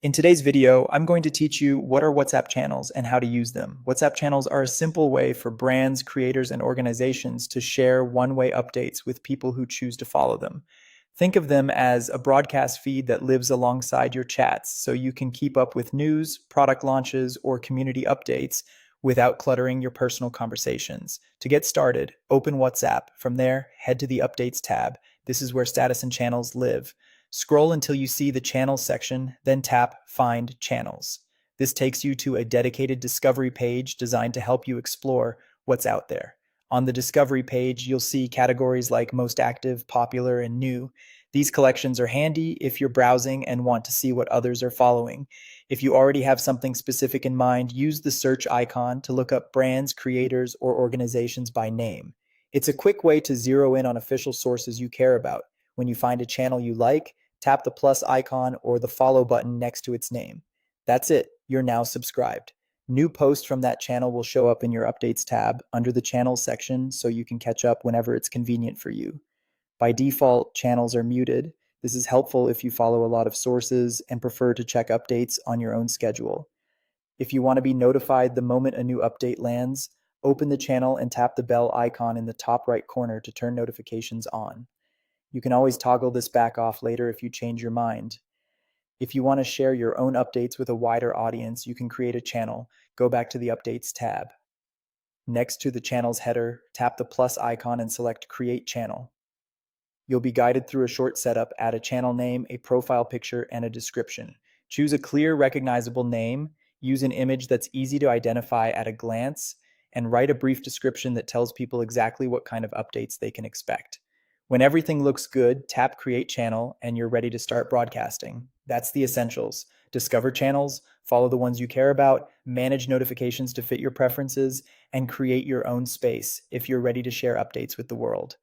In today's video, I'm going to teach you what are WhatsApp channels and how to use them. WhatsApp channels are a simple way for brands, creators, and organizations to share one-way updates with people who choose to follow them. Think of them as a broadcast feed that lives alongside your chats so you can keep up with news, product launches, or community updates without cluttering your personal conversations. To get started, open WhatsApp. From there, head to the Updates tab. This is where status and channels live. Scroll until you see the Channels section, then tap Find Channels. This takes you to a dedicated discovery page designed to help you explore what's out there. On the discovery page, you'll see categories like most active, popular, and new. These collections are handy if you're browsing and want to see what others are following. If you already have something specific in mind, use the search icon to look up brands, creators, or organizations by name. It's a quick way to zero in on official sources you care about. When you find a channel you like, tap the plus icon or the follow button next to its name. That's it, you're now subscribed. New posts from that channel will show up in your Updates tab under the Channels section so you can catch up whenever it's convenient for you. By default, channels are muted. This is helpful if you follow a lot of sources and prefer to check updates on your own schedule. If you want to be notified the moment a new update lands, open the channel and tap the bell icon in the top right corner to turn notifications on. You can always toggle this back off later if you change your mind. If you want to share your own updates with a wider audience, you can create a channel. Go back to the Updates tab. Next to the channel's header, tap the plus icon and select Create Channel. You'll be guided through a short setup. Add a channel name, a profile picture, and a description. Choose a clear, recognizable name. Use an image that's easy to identify at a glance, and write a brief description that tells people exactly what kind of updates they can expect. When everything looks good, tap Create Channel, and you're ready to start broadcasting. That's the essentials. Discover channels, follow the ones you care about, manage notifications to fit your preferences, and create your own space if you're ready to share updates with the world.